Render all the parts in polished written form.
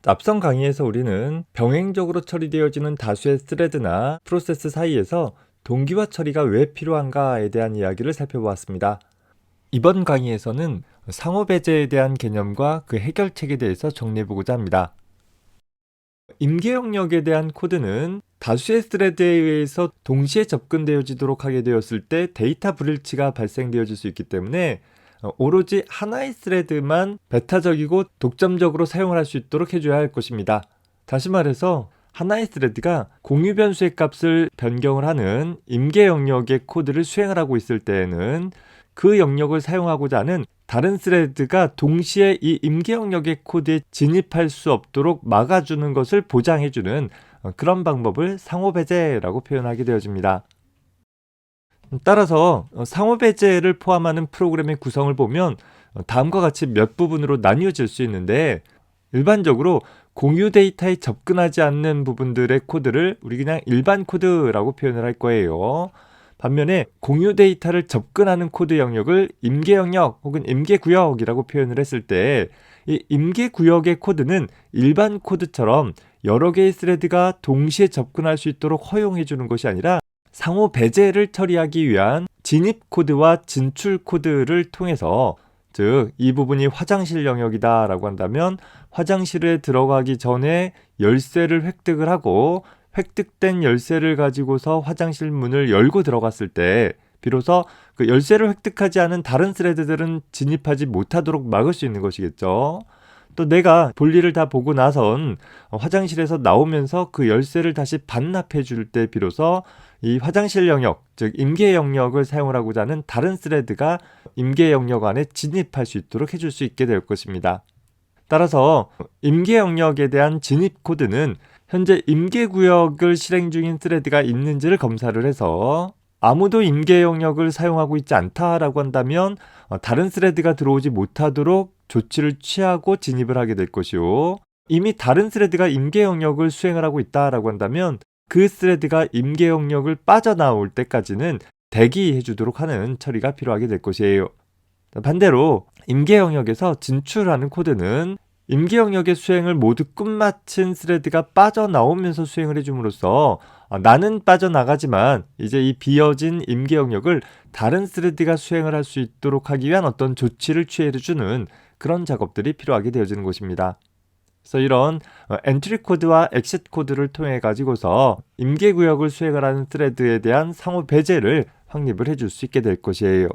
앞선 강의에서 우리는 병행적으로 처리되어지는 다수의 스레드나 프로세스 사이에서 동기화 처리가 왜 필요한가에 대한 이야기를 살펴보았습니다. 이번 강의에서는 상호 배제에 대한 개념과 그 해결책에 대해서 정리해보고자 합니다. 임계 영역에 대한 코드는 다수의 스레드에 의해서 동시에 접근되어지도록 하게 되었을 때 데이터 불일치가 발생되어질 수 있기 때문에 오로지 하나의 스레드만 배타적이고 독점적으로 사용을 할 수 있도록 해줘야 할 것입니다. 다시 말해서 하나의 스레드가 공유 변수의 값을 변경을 하는 임계 영역의 코드를 수행을 하고 있을 때에는 그 영역을 사용하고자 하는 다른 스레드가 동시에 이 임계 영역의 코드에 진입할 수 없도록 막아주는 것을 보장해주는 그런 방법을 상호 배제라고 표현하게 되어집니다. 따라서 상호 배제를 포함하는 프로그램의 구성을 보면 다음과 같이 몇 부분으로 나뉘어질 수 있는데, 일반적으로 공유 데이터에 접근하지 않는 부분들의 코드를 우리 그냥 일반 코드라고 표현을 할 거예요. 반면에 공유 데이터를 접근하는 코드 영역을 임계 영역 혹은 임계 구역이라고 표현을 했을 때, 이 임계 구역의 코드는 일반 코드처럼 여러 개의 스레드가 동시에 접근할 수 있도록 허용해 주는 것이 아니라 상호 배제를 처리하기 위한 진입 코드와 진출 코드를 통해서, 즉 이 부분이 화장실 영역이다 라고 한다면 화장실에 들어가기 전에 열쇠를 획득을 하고 획득된 열쇠를 가지고서 화장실 문을 열고 들어갔을 때 비로소 그 열쇠를 획득하지 않은 다른 스레드들은 진입하지 못하도록 막을 수 있는 것이겠죠. 또 내가 볼일을 다 보고 나선 화장실에서 나오면서 그 열쇠를 다시 반납해 줄 때 비로소 이 화장실 영역, 즉 임계 영역을 사용을 하고자 하는 다른 스레드가 임계 영역 안에 진입할 수 있도록 해줄 수 있게 될 것입니다. 따라서 임계 영역에 대한 진입 코드는 현재 임계 구역을 실행 중인 스레드가 있는지를 검사를 해서 아무도 임계 영역을 사용하고 있지 않다라고 한다면 다른 스레드가 들어오지 못하도록 조치를 취하고 진입을 하게 될 것이고, 이미 다른 스레드가 임계 영역을 수행을 하고 있다라고 한다면 그 스레드가 임계 영역을 빠져나올 때까지는 대기해 주도록 하는 처리가 필요하게 될 것이에요. 반대로 임계 영역에서 진출하는 코드는 임계 영역의 수행을 모두 끝마친 스레드가 빠져나오면서 수행을 해줌으로써 나는 빠져나가지만 이제 이 비어진 임계 영역을 다른 스레드가 수행을 할 수 있도록 하기 위한 어떤 조치를 취해주는 그런 작업들이 필요하게 되어지는 것입니다. 그래서 이런 엔트리 코드와 엑싯 코드를 통해 가지고서 임계 구역을 수행을 하는 스레드에 대한 상호 배제를 확립을 해줄 수 있게 될 것이에요.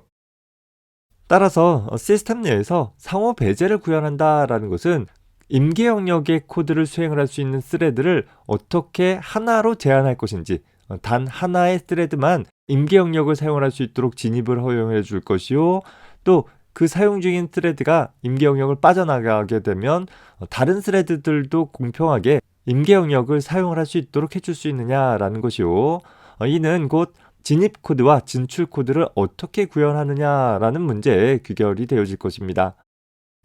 따라서 시스템 내에서 상호 배제를 구현한다라는 것은 임계 영역의 코드를 수행을 할 수 있는 스레드를 어떻게 하나로 제한할 것인지, 단 하나의 스레드만 임계 영역을 사용할 수 있도록 진입을 허용해 줄 것이요, 또 그 사용 중인 스레드가 임계 영역을 빠져나가게 되면 다른 스레드들도 공평하게 임계 영역을 사용을 할 수 있도록 해줄 수 있느냐라는 것이요, 이는 곧 진입 코드와 진출 코드를 어떻게 구현하느냐라는 문제에 귀결이 되어질 것입니다.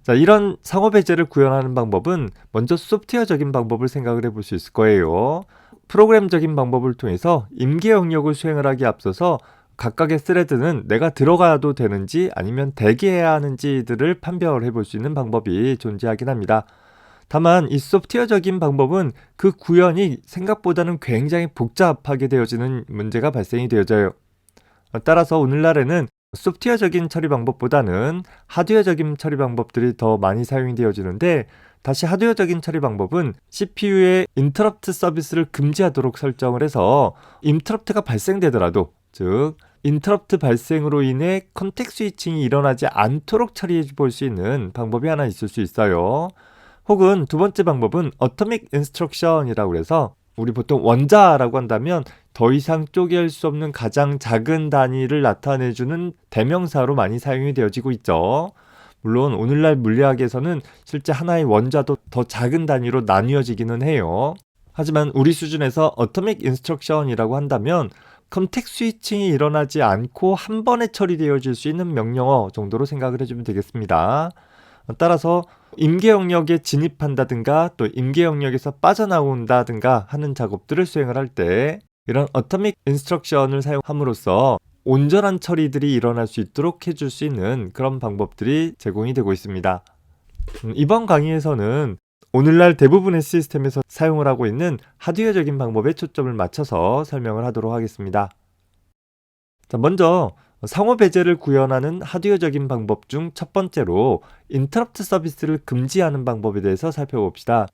자, 이런 상호 배제를 구현하는 방법은 먼저 소프트웨어적인 방법을 생각을 해볼 수 있을 거예요. 프로그램적인 방법을 통해서 임계 영역을 수행을 하기에 앞서서 각각의 스레드는 내가 들어가도 되는지 아니면 대기해야 하는지들을 판별을 해볼 수 있는 방법이 존재하긴 합니다. 다만 이 소프트웨어적인 방법은 그 구현이 생각보다는 굉장히 복잡하게 되어지는 문제가 발생이 되어져요. 따라서 오늘날에는 소프트웨어적인 처리 방법보다는 하드웨어적인 처리 방법들이 더 많이 사용이 되어지는데, 다시 하드웨어적인 처리 방법은 CPU의 인터럽트 서비스를 금지하도록 설정을 해서 인터럽트가 발생되더라도, 즉 인터럽트 발생으로 인해 컨텍스트 스위칭이 일어나지 않도록 처리해 볼 수 있는 방법이 하나 있을 수 있어요. 혹은 두 번째 방법은 어토믹 인스트럭션이라고 해서, 우리 보통 원자라고 한다면 더 이상 쪼개할 수 없는 가장 작은 단위를 나타내주는 대명사로 많이 사용이 되어지고 있죠. 물론 오늘날 물리학에서는 실제 하나의 원자도 더 작은 단위로 나뉘어지기는 해요. 하지만 우리 수준에서 어토믹 인스트럭션이라고 한다면 컨텍스트 스위칭이 일어나지 않고 한 번에 처리되어질 수 있는 명령어 정도로 생각을 해주면 되겠습니다. 따라서 임계 영역에 진입한다든가 또 임계 영역에서 빠져나온다든가 하는 작업들을 수행을 할 때 이런 어토믹 인스트럭션을 사용함으로써 온전한 처리들이 일어날 수 있도록 해줄 수 있는 그런 방법들이 제공이 되고 있습니다. 이번 강의에서는 오늘날 대부분의 시스템에서 사용을 하고 있는 하드웨어적인 방법에 초점을 맞춰서 설명을 하도록 하겠습니다. 자, 먼저 상호 배제를 구현하는 하드웨어적인 방법 중 첫 번째로 인터럽트 서비스를 금지하는 방법에 대해서 살펴봅시다.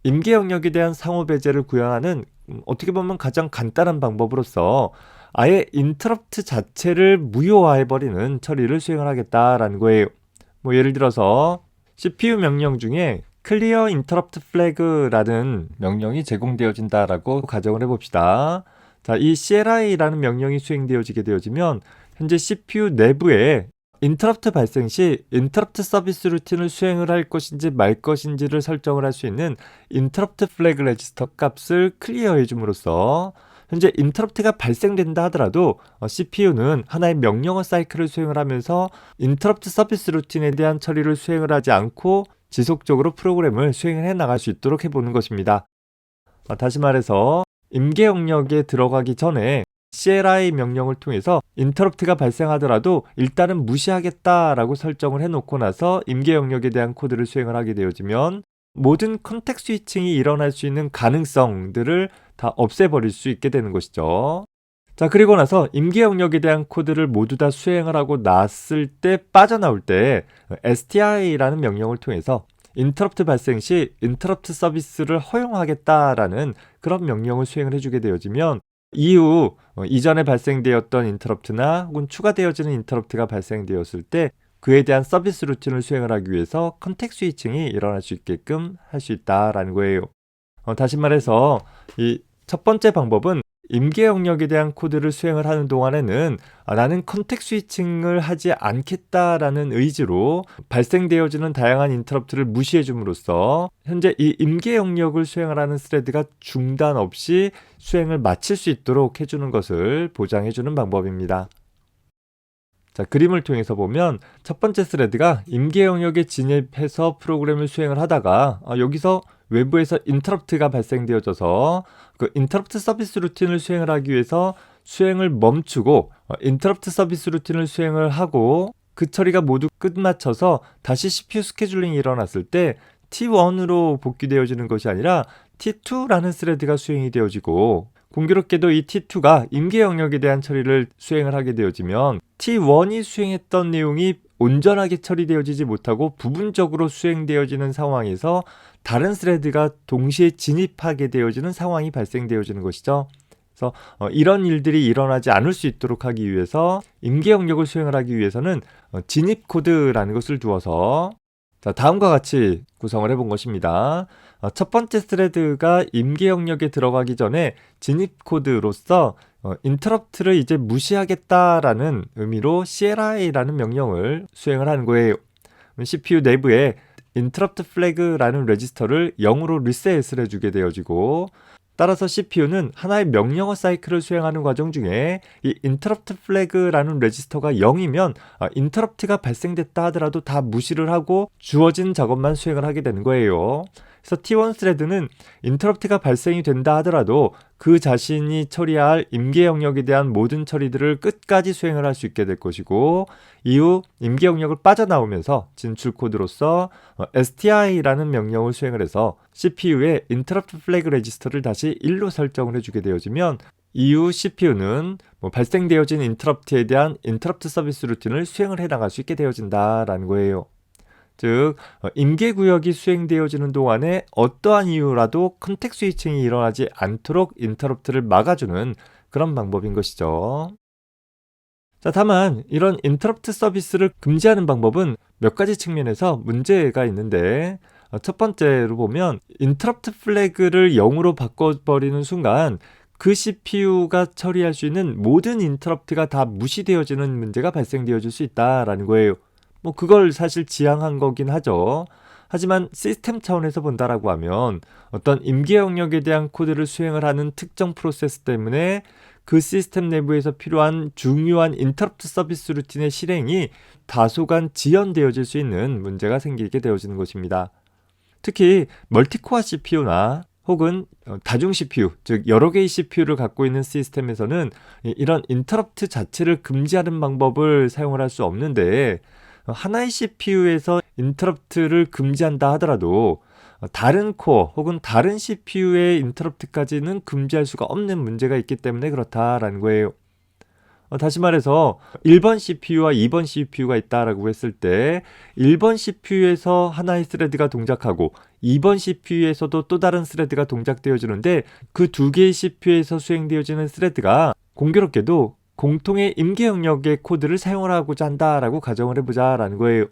임계 영역에 대한 상호 배제를 구현하는 어떻게 보면 가장 간단한 방법으로서 아예 인터럽트 자체를 무효화해버리는 처리를 수행을 하겠다라는 거예요. 뭐 예를 들어서 CPU 명령 중에 clear interrupt flag라는 명령이 제공되어진다라고 가정을 해봅시다. 자, 이 CLI라는 명령이 수행되어지게 되어지면 현재 CPU 내부에 인터럽트 발생 시 인터럽트 서비스 루틴을 수행을 할 것인지 말 것인지를 설정을 할 수 있는 인터럽트 플래그 레지스터 값을 클리어해 줌으로써 현재 인터럽트가 발생된다 하더라도 CPU는 하나의 명령어 사이클을 수행을 하면서 인터럽트 서비스 루틴에 대한 처리를 수행을 하지 않고 지속적으로 프로그램을 수행해 나갈 수 있도록 해보는 것입니다. 다시 말해서 임계 영역에 들어가기 전에 CLI 명령을 통해서 인터럽트가 발생하더라도 일단은 무시하겠다라고 설정을 해놓고 나서 임계 영역에 대한 코드를 수행을 하게 되어지면 모든 컨텍 스위칭이 일어날 수 있는 가능성들을 다 없애버릴 수 있게 되는 것이죠. 자, 그리고 나서 임계 영역에 대한 코드를 모두 다 수행을 하고 났을 때 빠져나올 때 STI라는 명령을 통해서 인터럽트 발생 시 인터럽트 서비스를 허용하겠다라는 그런 명령을 수행을 해주게 되어지면 이후 이전에 발생되었던 인터럽트나 혹은 추가되어지는 인터럽트가 발생되었을 때 그에 대한 서비스 루틴을 수행을 하기 위해서 컨텍 스위칭이 일어날 수 있게끔 할 수 있다라는 거예요. 다시 말해서 이 첫 번째 방법은 임계 영역에 대한 코드를 수행을 하는 동안에는 나는 컨텍 스위칭을 하지 않겠다라는 의지로 발생되어지는 다양한 인터럽트를 무시해 줌으로써 현재 이 임계 영역을 수행을 하는 스레드가 중단 없이 수행을 마칠 수 있도록 해주는 것을 보장해 주는 방법입니다. 자, 그림을 통해서 보면 첫 번째 스레드가 임계 영역에 진입해서 프로그램을 수행을 하다가 여기서 외부에서 인터럽트가 발생되어져서 그 인터럽트 서비스 루틴을 수행을 하기 위해서 수행을 멈추고 인터럽트 서비스 루틴을 수행을 하고 그 처리가 모두 끝마쳐서 다시 CPU 스케줄링이 일어났을 때 T1으로 복귀되어지는 것이 아니라 T2라는 스레드가 수행이 되어지고 공교롭게도 이 T2가 임계 영역에 대한 처리를 수행을 하게 되어지면 T1이 수행했던 내용이 온전하게 처리되어지지 못하고 부분적으로 수행되어지는 상황에서 다른 스레드가 동시에 진입하게 되어지는 상황이 발생되어지는 것이죠. 그래서 이런 일들이 일어나지 않을 수 있도록 하기 위해서 임계 영역을 수행을 하기 위해서는 진입 코드라는 것을 두어서 자, 다음과 같이 구성을 해본 것입니다. 첫 번째 스레드가 임계 영역에 들어가기 전에 진입 코드로서 인터럽트를 이제 무시하겠다라는 의미로 CLI라는 명령을 수행을 하는 거예요. CPU 내부에 인터럽트 플래그라는 레지스터를 0으로 리셋을 해주게 되어지고 따라서 CPU는 하나의 명령어 사이클을 수행하는 과정 중에 이 인터럽트 플래그라는 레지스터가 0이면 인터럽트가 발생됐다 하더라도 다 무시를 하고 주어진 작업만 수행을 하게 되는 거예요. 그래서 T1 스레드는 인터럽트가 발생이 된다 하더라도 그 자신이 처리해야 할 임계 영역에 대한 모든 처리들을 끝까지 수행을 할 수 있게 될 것이고 이후 임계 영역을 빠져나오면서 진출 코드로서 STI라는 명령을 수행을 해서 CPU의 인터럽트 플래그 레지스터를 다시 1로 설정을 해주게 되어지면 이후 CPU는 발생되어진 인터럽트에 대한 인터럽트 서비스 루틴을 수행을 해나갈 수 있게 되어진다라는 거예요. 즉 임계 구역이 수행되어지는 동안에 어떠한 이유라도 컨텍 스위칭이 일어나지 않도록 인터럽트를 막아주는 그런 방법인 것이죠. 자, 다만 이런 인터럽트 서비스를 금지하는 방법은 몇 가지 측면에서 문제가 있는데 첫 번째로 보면 인터럽트 플래그를 0으로 바꿔버리는 순간 그 CPU가 처리할 수 있는 모든 인터럽트가 다 무시되어지는 문제가 발생되어질 수 있다라는 거예요. 그걸 사실 지향한 거긴 하죠. 하지만 시스템 차원에서 본다라고 하면 어떤 임계 영역에 대한 코드를 수행을 하는 특정 프로세스 때문에 그 시스템 내부에서 필요한 중요한 인터럽트 서비스 루틴의 실행이 다소간 지연되어질 수 있는 문제가 생기게 되어지는 것입니다. 특히 멀티코어 CPU나 혹은 다중 CPU, 즉 여러 개의 CPU를 갖고 있는 시스템에서는 이런 인터럽트 자체를 금지하는 방법을 사용을 할 수 없는데 하나의 CPU에서 인터럽트를 금지한다 하더라도 다른 코어 혹은 다른 CPU의 인터럽트까지는 금지할 수가 없는 문제가 있기 때문에 그렇다라는 거예요. 다시 말해서 1번 CPU와 2번 CPU가 있다라고 했을 때 1번 CPU에서 하나의 스레드가 동작하고 2번 CPU에서도 또 다른 스레드가 동작되어지는데 그 두 개의 CPU에서 수행되어지는 스레드가 공교롭게도 공통의 임계 영역의 코드를 사용을 하고자 한다라고 가정을 해보자라는 거예요.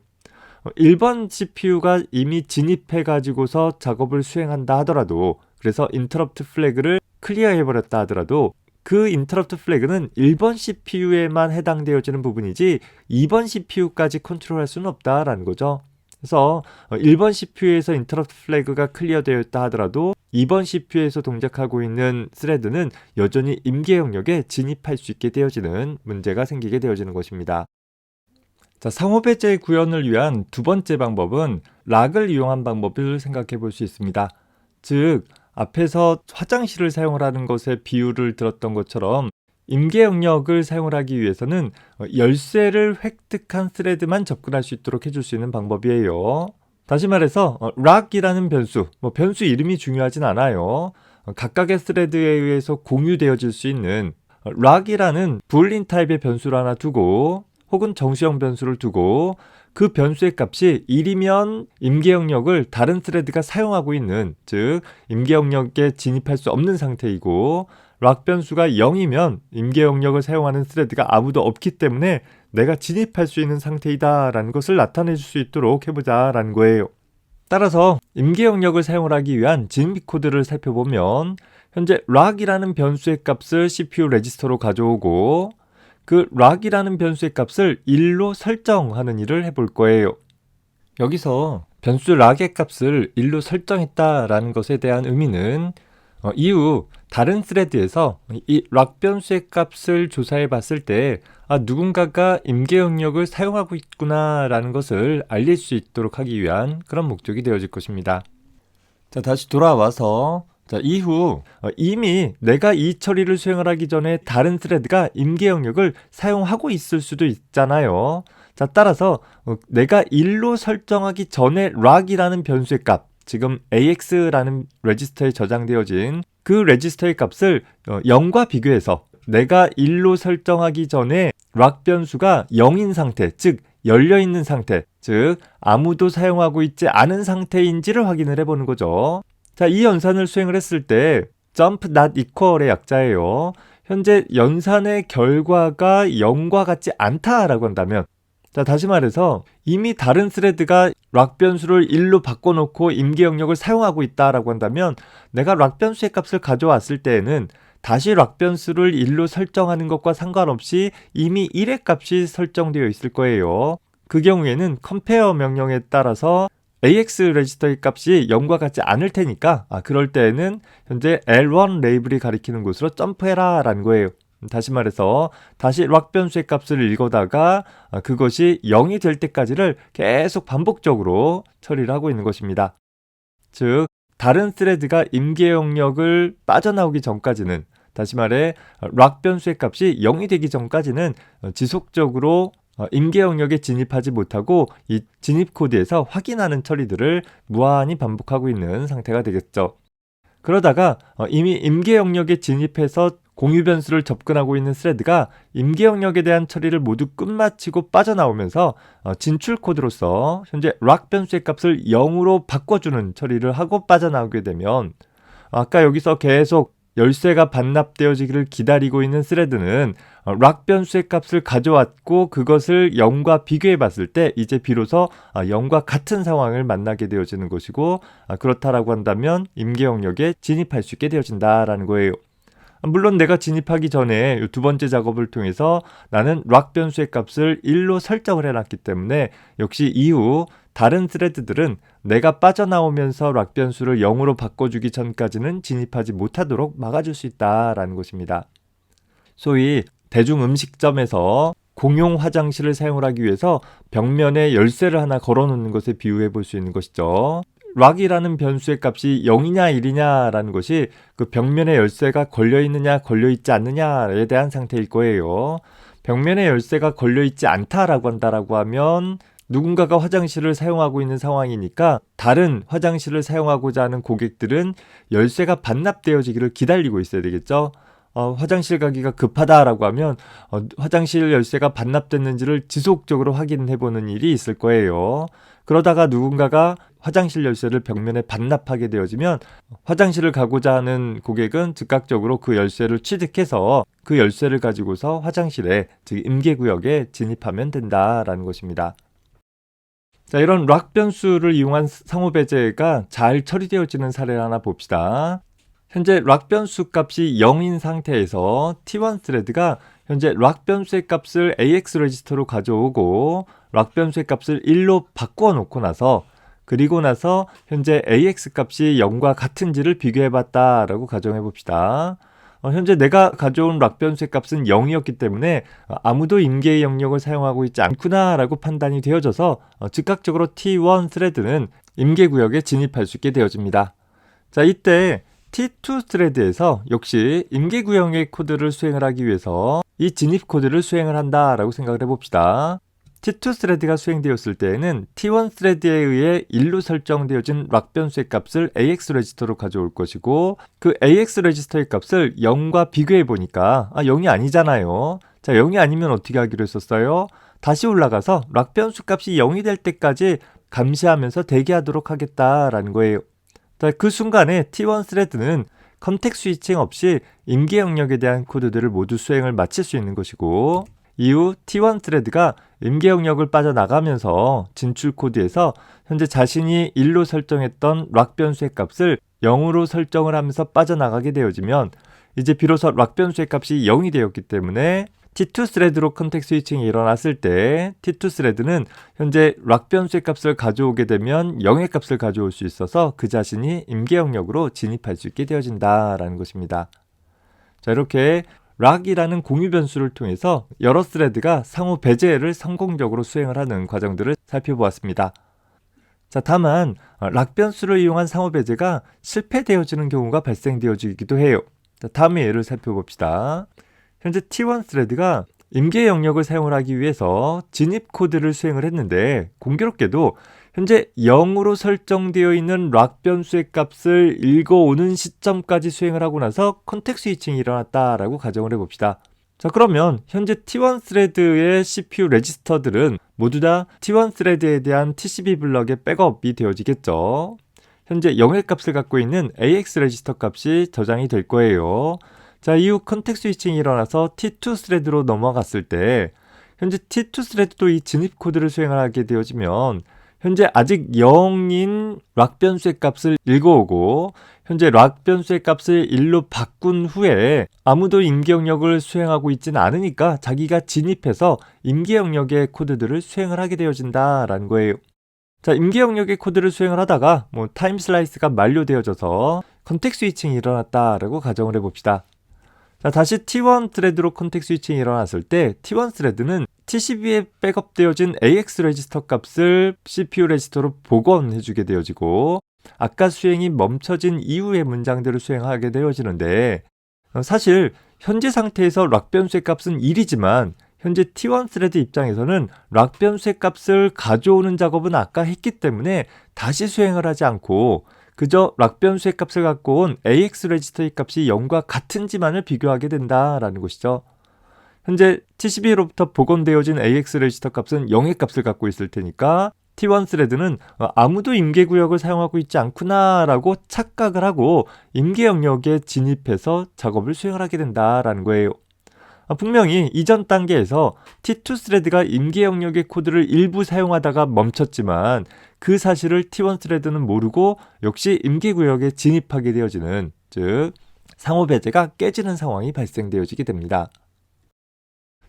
1번 CPU가 이미 진입해가지고서 작업을 수행한다 하더라도, 그래서 인터럽트 플래그를 클리어해버렸다 하더라도 그 인터럽트 플래그는 1번 CPU에만 해당되어지는 부분이지 2번 CPU까지 컨트롤할 수는 없다라는 거죠. 그래서 1번 CPU에서 인터럽트 플래그가 클리어되었다 하더라도 2번 CPU에서 동작하고 있는 스레드는 여전히 임계 영역에 진입할 수 있게 되어지는 문제가 생기게 되어지는 것입니다. 자, 상호배제 구현을 위한 두 번째 방법은 락을 이용한 방법을 생각해 볼 수 있습니다. 즉, 앞에서 화장실을 사용을 하는 것에 비유를 들었던 것처럼 임계 영역을 사용을 하기 위해서는 열쇠를 획득한 스레드만 접근할 수 있도록 해줄 수 있는 방법이에요. 다시 말해서 락이라는 변수, 변수 이름이 중요하진 않아요. 각각의 스레드에 의해서 공유되어질 수 있는 락이라는 불린 타입의 변수를 하나 두고 혹은 정수형 변수를 두고 그 변수의 값이 1이면 임계 영역을 다른 스레드가 사용하고 있는, 즉 임계 영역에 진입할 수 없는 상태이고 락 변수가 0이면 임계 영역을 사용하는 스레드가 아무도 없기 때문에 내가 진입할 수 있는 상태이다 라는 것을 나타낼 수 있도록 해보자 라는 거예요. 따라서 임계 영역을 사용을 하기 위한 진입 코드를 살펴보면 현재 락이라는 변수의 값을 CPU 레지스터로 가져오고 그 락이라는 변수의 값을 1로 설정하는 일을 해볼 거예요. 여기서 변수 락의 값을 1로 설정했다라는 것에 대한 의미는 이후 다른 스레드에서 이 락 변수의 값을 조사해 봤을 때 누군가가 임계 영역을 사용하고 있구나 라는 것을 알릴 수 있도록 하기 위한 그런 목적이 되어질 것입니다. 자, 다시 돌아와서 자, 이후 이미 내가 이 처리를 수행을 하기 전에 다른 스레드가 임계 영역을 사용하고 있을 수도 있잖아요. 자, 따라서 내가 1로 설정하기 전에 락이라는 변수의 값, 지금 AX라는 레지스터에 저장되어진 그 레지스터의 값을 0과 비교해서 내가 1로 설정하기 전에 락 변수가 0인 상태, 즉 열려있는 상태, 즉 아무도 사용하고 있지 않은 상태인지를 확인을 해보는 거죠. 자, 이 연산을 수행을 했을 때 jump not equal의 약자예요. 현재 연산의 결과가 0과 같지 않다라고 한다면, 자, 다시 말해서 이미 다른 스레드가 락 변수를 1로 바꿔놓고 임계 영역을 사용하고 있다라고 한다면 내가 락 변수의 값을 가져왔을 때에는 다시 락 변수를 1로 설정하는 것과 상관없이 이미 1의 값이 설정되어 있을 거예요. 그 경우에는 compare 명령에 따라서 AX 레지스터의 값이 0과 같지 않을 테니까 그럴 때에는 현재 L1 레이블이 가리키는 곳으로 점프해라 라는 거예요. 다시 말해서 다시 락 변수의 값을 읽어다가 그것이 0이 될 때까지를 계속 반복적으로 처리를 하고 있는 것입니다. 즉 다른 스레드가 임계 영역을 빠져나오기 전까지는, 다시 말해 락 변수의 값이 0이 되기 전까지는 지속적으로 임계 영역에 진입하지 못하고 이 진입 코드에서 확인하는 처리들을 무한히 반복하고 있는 상태가 되겠죠. 그러다가 이미 임계 영역에 진입해서 공유 변수를 접근하고 있는 스레드가 임계 영역에 대한 처리를 모두 끝마치고 빠져나오면서 진출 코드로서 현재 락 변수의 값을 0으로 바꿔주는 처리를 하고 빠져나오게 되면 아까 여기서 계속 열쇠가 반납되어지기를 기다리고 있는 스레드는 락 변수의 값을 가져왔고 그것을 0과 비교해 봤을 때 이제 비로소 0과 같은 상황을 만나게 되어지는 것이고 그렇다라고 한다면 임계 영역에 진입할 수 있게 되어진다라는 거예요. 물론 내가 진입하기 전에 두 번째 작업을 통해서 나는 락 변수의 값을 1로 설정을 해놨기 때문에 역시 이후 다른 스레드들은 내가 빠져나오면서 락 변수를 0으로 바꿔주기 전까지는 진입하지 못하도록 막아줄 수 있다라는 것입니다. 소위 대중 음식점에서 공용 화장실을 사용을 하기 위해서 벽면에 열쇠를 하나 걸어놓는 것에 비유해 볼 수 있는 것이죠. 락이라는 변수의 값이 0이냐 1이냐 라는 것이 그 벽면에 열쇠가 걸려있느냐 걸려있지 않느냐에 대한 상태일 거예요. 벽면에 열쇠가 걸려있지 않다라고 한다라고 하면 누군가가 화장실을 사용하고 있는 상황이니까 다른 화장실을 사용하고자 하는 고객들은 열쇠가 반납되어지기를 기다리고 있어야 되겠죠. 화장실 가기가 급하다라고 하면 화장실 열쇠가 반납됐는지를 지속적으로 확인해보는 일이 있을 거예요. 그러다가 누군가가 화장실 열쇠를 벽면에 반납하게 되어지면 화장실을 가고자 하는 고객은 즉각적으로 그 열쇠를 취득해서 그 열쇠를 가지고서 화장실에, 즉 임계구역에 진입하면 된다라는 것입니다. 자, 이런 락 변수를 이용한 상호 배제가 잘 처리되어지는 사례를 하나 봅시다. 현재 락 변수 값이 0인 상태에서 T1 스레드가 현재 락 변수의 값을 AX 레지스터로 가져오고 락 변수의 값을 1로 바꾸어 놓고 나서 그리고 나서 현재 AX 값이 0과 같은지를 비교해 봤다라고 가정해 봅시다. 현재 내가 가져온 락 변수의 값은 0이었기 때문에 아무도 임계의 영역을 사용하고 있지 않구나 라고 판단이 되어져서 즉각적으로 T1 스레드는 임계 구역에 진입할 수 있게 되어집니다. 자, 이때 T2 스레드에서 역시 임계 구역의 코드를 수행을 하기 위해서 이 진입 코드를 수행을 한다라고 생각을 해봅시다. T2 스레드가 수행되었을 때에는 T1 스레드에 의해 1로 설정되어진 락 변수의 값을 AX 레지스터로 가져올 것이고 그 AX 레지스터의 값을 0과 비교해 보니까 0이 아니잖아요. 자, 0이 아니면 어떻게 하기로 했었어요? 다시 올라가서 락 변수 값이 0이 될 때까지 감시하면서 대기하도록 하겠다라는 거예요. 자, 그 순간에 T1 스레드는 컨텍 스위칭 없이 임계 영역에 대한 코드들을 모두 수행을 마칠 수 있는 것이고 이후 T1 스레드가 임계 영역을 빠져나가면서 진출 코드에서 현재 자신이 1로 설정했던 락 변수의 값을 0으로 설정을 하면서 빠져나가게 되어지면 이제 비로소 락 변수의 값이 0이 되었기 때문에 T2 스레드로 컨텍 스위칭이 일어났을 때 T2 스레드는 현재 락 변수의 값을 가져오게 되면 0의 값을 가져올 수 있어서 그 자신이 임계 영역으로 진입할 수 있게 되어진다라는 것입니다. 자, 이렇게 락이라는 공유 변수를 통해서 여러 스레드가 상호 배제를 성공적으로 수행을 하는 과정들을 살펴보았습니다. 자, 다만 락 변수를 이용한 상호 배제가 실패되어지는 경우가 발생되어지기도 해요. 자, 다음의 예를 살펴봅시다. 현재 T1 스레드가 임계 영역을 사용을 하기 위해서 진입 코드를 수행을 했는데 공교롭게도 현재 0으로 설정되어 있는 락 변수의 값을 읽어오는 시점까지 수행을 하고 나서 컨텍 스위칭이 일어났다라고 가정을 해봅시다. 자, 그러면 현재 T1 스레드의 CPU 레지스터들은 모두 다 T1 스레드에 대한 TCP 블럭의 백업이 되어지겠죠. 현재 0의 값을 갖고 있는 AX 레지스터 값이 저장이 될 거예요. 자, 이후 컨텍 스위칭이 일어나서 T2 스레드로 넘어갔을 때 현재 T2 스레드도 이 진입 코드를 수행을 하게 되어지면 현재 아직 0인 락 변수의 값을 읽어오고 현재 락 변수의 값을 1로 바꾼 후에 아무도 임계 영역을 수행하고 있지는 않으니까 자기가 진입해서 임계 영역의 코드들을 수행을 하게 되어진다라는 거예요. 자, 임계 영역의 코드를 수행을 하다가 타임 슬라이스가 만료되어져서 컨텍 스위칭이 일어났다라고 가정을 해봅시다. 자, 다시 T1 스레드로 컨텍 스위칭이 일어났을 때 T1 스레드는 TCP에 백업되어진 AX 레지스터 값을 CPU 레지스터로 복원해주게 되어지고 아까 수행이 멈춰진 이후의 문장들을 수행하게 되어지는데 사실 현재 상태에서 락 변수의 값은 1이지만 현재 T1 스레드 입장에서는 락 변수의 값을 가져오는 작업은 아까 했기 때문에 다시 수행을 하지 않고 그저 락 변수의 값을 갖고 온 AX 레지스터의 값이 0과 같은지만을 비교하게 된다라는 것이죠. 현재 TCP로부터 복원되어진 AX 레지스터 값은 0의 값을 갖고 있을 테니까 T1 스레드는 아무도 임계 구역을 사용하고 있지 않구나라고 착각을 하고 임계 영역에 진입해서 작업을 수행을 하게 된다라는 거예요. 분명히 이전 단계에서 T2 스레드가 임계 영역의 코드를 일부 사용하다가 멈췄지만 그 사실을 T1 스레드는 모르고 역시 임계 구역에 진입하게 되어지는, 즉 상호 배제가 깨지는 상황이 발생되어지게 됩니다.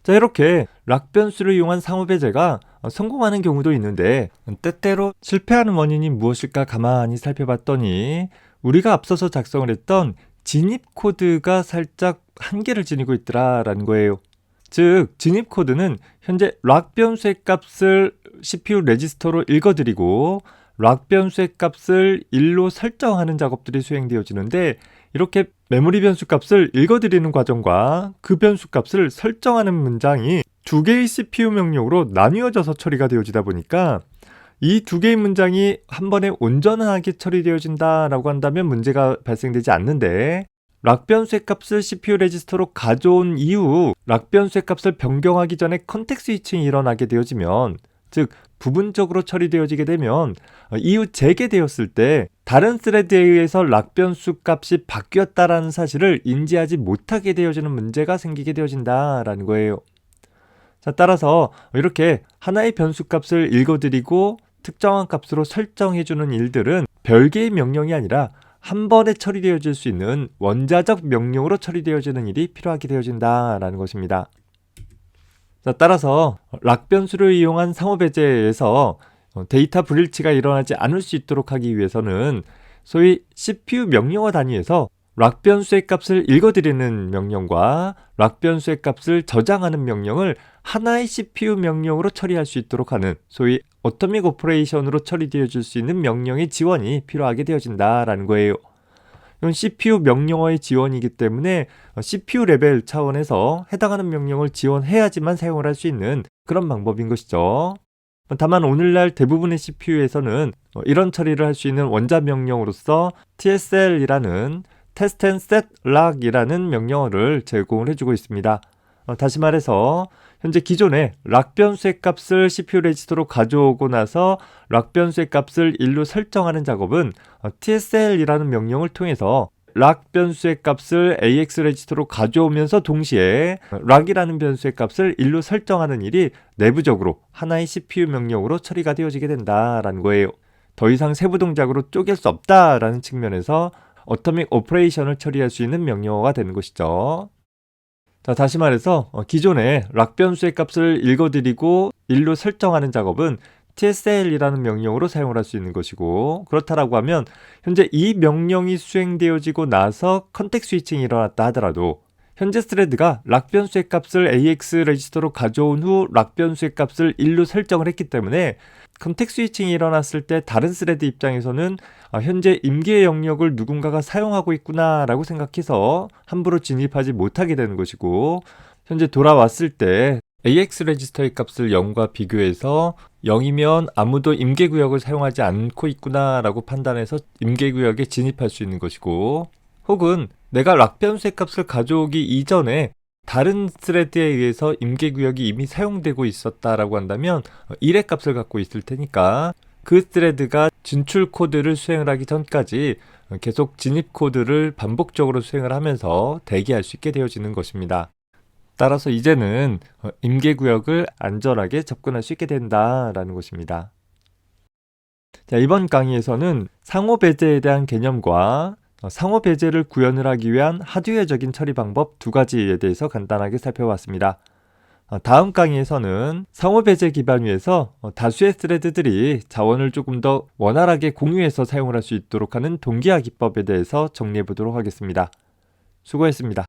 자, 이렇게 락 변수를 이용한 상호 배제가 성공하는 경우도 있는데 때때로 실패하는 원인이 무엇일까 가만히 살펴봤더니 우리가 앞서서 작성을 했던 진입 코드가 살짝 한계를 지니고 있더라라는 거예요. 즉 진입 코드는 현재 락 변수의 값을 CPU 레지스터로 읽어드리고 락 변수의 값을 1로 설정하는 작업들이 수행되어지는데 이렇게 메모리 변수 값을 읽어드리는 과정과 그 변수 값을 설정하는 문장이 두 개의 CPU 명령으로 나뉘어져서 처리가 되어지다 보니까 이 두 개의 문장이 한 번에 온전하게 처리되어진다라고 한다면 문제가 발생되지 않는데, 락 변수의 값을 CPU 레지스터로 가져온 이후 락 변수의 값을 변경하기 전에 컨텍스트 스위칭이 일어나게 되어지면, 즉 부분적으로 처리되어지게 되면 이후 재개되었을 때 다른 스레드에 의해서 락 변수 값이 바뀌었다라는 사실을 인지하지 못하게 되어지는 문제가 생기게 되어진다라는 거예요. 자, 따라서 이렇게 하나의 변수 값을 읽어드리고 특정한 값으로 설정해주는 일들은 별개의 명령이 아니라 한 번에 처리되어질 수 있는 원자적 명령으로 처리되어지는 일이 필요하게 되어진다라는 것입니다. 자, 따라서 락 변수를 이용한 상호 배제에서 데이터 불일치가 일어나지 않을 수 있도록 하기 위해서는 소위 CPU 명령어 단위에서 락 변수의 값을 읽어드리는 명령과 락 변수의 값을 저장하는 명령을 하나의 CPU 명령으로 처리할 수 있도록 하는 소위 어토믹 오퍼레이션으로 처리되어질 수 있는 명령의 지원이 필요하게 되어진다라는 거예요. 이건 CPU 명령어의 지원이기 때문에 CPU 레벨 차원에서 해당하는 명령을 지원해야지만 사용을 할 수 있는 그런 방법인 것이죠. 다만 오늘날 대부분의 CPU에서는 이런 처리를 할 수 있는 원자 명령으로서 TSL이라는 Test and Set Lock이라는 명령어를 제공을 해주고 있습니다. 다시 말해서 현재 기존에 락 변수의 값을 CPU 레지스터로 가져오고 나서 락 변수의 값을 1로 설정하는 작업은 TSL이라는 명령을 통해서 락 변수의 값을 AX 레지스터로 가져오면서 동시에 락이라는 변수의 값을 1로 설정하는 일이 내부적으로 하나의 CPU 명령으로 처리가 되어지게 된다라는 거예요. 더 이상 세부 동작으로 쪼갤 수 없다라는 측면에서 어토믹 오퍼레이션을 처리할 수 있는 명령어가 되는 것이죠. 자, 다시 말해서 기존에 락 변수의 값을 읽어드리고 1로 설정하는 작업은 TSL이라는 명령으로 사용을 할 수 있는 것이고, 그렇다라고 하면 현재 이 명령이 수행되어지고 나서 컨텍스트 스위칭이 일어났다 하더라도 현재 스레드가 락 변수의 값을 AX 레지스터로 가져온 후 락 변수의 값을 1로 설정을 했기 때문에 컨텍스트 스위칭이 일어났을 때 다른 스레드 입장에서는 현재 임기의 영역을 누군가가 사용하고 있구나 라고 생각해서 함부로 진입하지 못하게 되는 것이고, 현재 돌아왔을 때 AX 레지스터의 값을 0과 비교해서 0이면 아무도 임계구역을 사용하지 않고 있구나 라고 판단해서 임계구역에 진입할 수 있는 것이고, 혹은 내가 락 변수의 값을 가져오기 이전에 다른 스레드에 의해서 임계구역이 이미 사용되고 있었다라고 한다면 1의 값을 갖고 있을 테니까 그 스레드가 진출 코드를 수행을 하기 전까지 계속 진입 코드를 반복적으로 수행을 하면서 대기할 수 있게 되어지는 것입니다. 따라서 이제는 임계구역을 안전하게 접근할 수 있게 된다라는 것입니다. 자, 이번 강의에서는 상호 배제에 대한 개념과 상호 배제를 구현을 하기 위한 하드웨어적인 처리 방법 두 가지에 대해서 간단하게 살펴봤습니다. 다음 강의에서는 상호 배제 기반 위에서 다수의 스레드들이 자원을 조금 더 원활하게 공유해서 사용을 할 수 있도록 하는 동기화 기법에 대해서 정리해 보도록 하겠습니다. 수고했습니다.